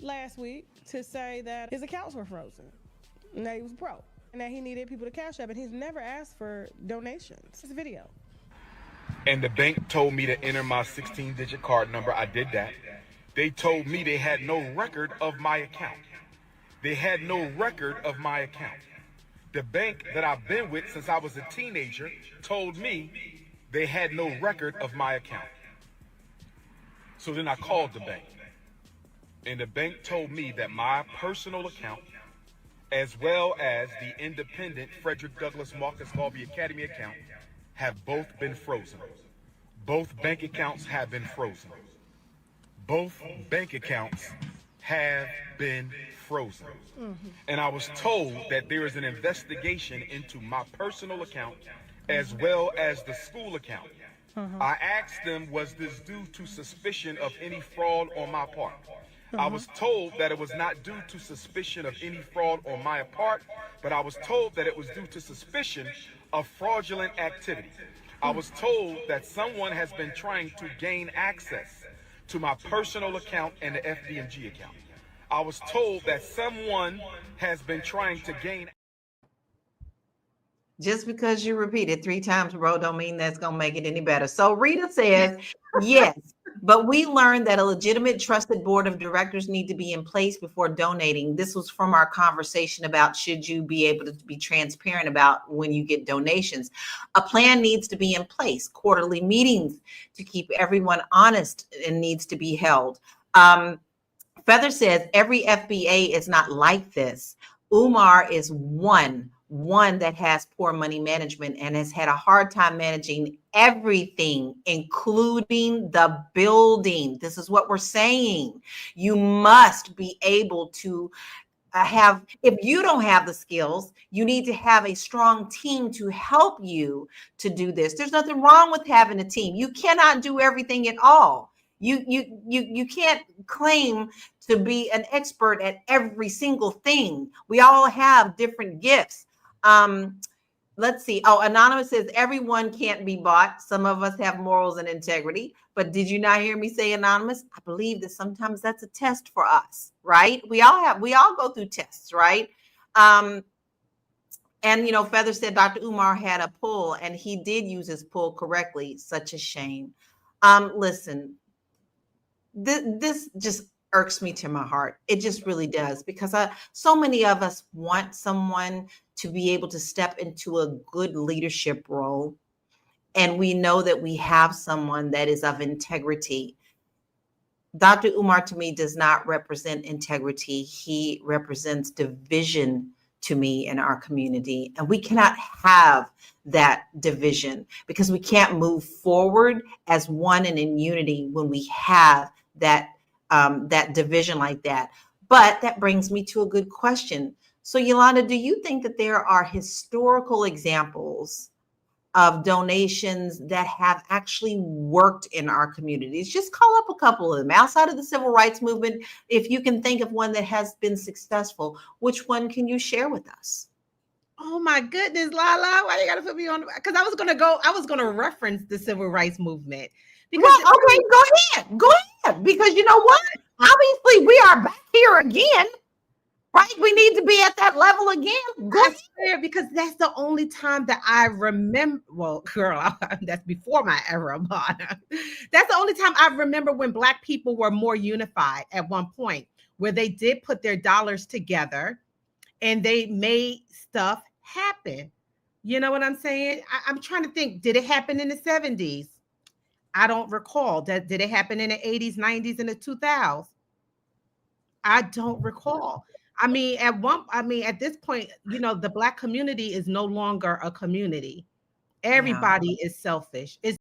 last week to say that his accounts were frozen and that he was broke and that he needed people to cash up, and he's never asked for donations. This video. And the bank told me to enter my 16-digit card number. I did that. They told me they had no record of my account. They had no record of my account. The bank that I've been with since I was a teenager told me they had no record of my account. So then I called the bank. And the bank told me that my personal account, as well as the independent Frederick Douglass Marcus Garvey Academy account, have both been frozen. Both bank accounts have been frozen. Both bank accounts have been frozen. And I was told that there is an investigation into my personal account as well as the school account. I asked them, was this due to suspicion of any fraud on my part? I was told that it was not due to suspicion of any fraud on my part, but I was told that it was due to suspicion of fraudulent activity. I was told that someone has been trying to gain access to my personal account and the FDMG account. I was told that someone has been trying to gain. Just because you repeat it 3 times, bro, don't mean that's going to make it any better. So Rita says, yes, but we learned that a legitimate trusted board of directors need to be in place before donating. This was from our conversation about should you be able to be transparent about when you get donations. A plan needs to be in place, quarterly meetings to keep everyone honest and needs to be held. Feather says every FBA is not like this. Umar is one that has poor money management and has had a hard time managing everything, including the building. This is what we're saying. You must be able to have, if you don't have the skills, you need to have a strong team to help you to do this. There's nothing wrong with having a team. You cannot do everything at all. You can't claim to be an expert at every single thing. We all have different gifts. Let's see. Oh, Anonymous says everyone can't be bought. Some of us have morals and integrity. But did you not hear me say, Anonymous? I believe that sometimes that's a test for us, right? We all go through tests, right? And Feather said Dr. Umar had a pull and he did use his pull correctly. Such a shame. Listen, this just irks me to my heart. It just really does, because so many of us want someone to be able to step into a good leadership role. And we know that we have someone that is of integrity. Dr. Umar to me does not represent integrity. He represents division to me in our community. And we cannot have that division, because we can't move forward as one and in unity when we have that division like that. But that brings me to a good question. So Yolanda, do you think that there are historical examples of donations that have actually worked in our communities? Just call up a couple of them outside of the civil rights movement. If you can think of one that has been successful, which one can you share with us? Oh my goodness, Lala, why you gotta put me on? Because I was gonna reference the civil rights movement. Because okay, go ahead. Because you know what? Obviously, we are back here again, right? We need to be at that level again. Go ahead. Because that's the only time that I remember. Well, girl, that's before my era, but that's the only time I remember when Black people were more unified at one point, where they did put their dollars together and they made stuff happen. You know what I'm saying? I'm trying to think, did it happen in the 70s? I don't recall. Did it happen in the 80s, 90s, and the 2000s? I don't recall. At this point, the Black community is no longer a community. Everybody is selfish. It's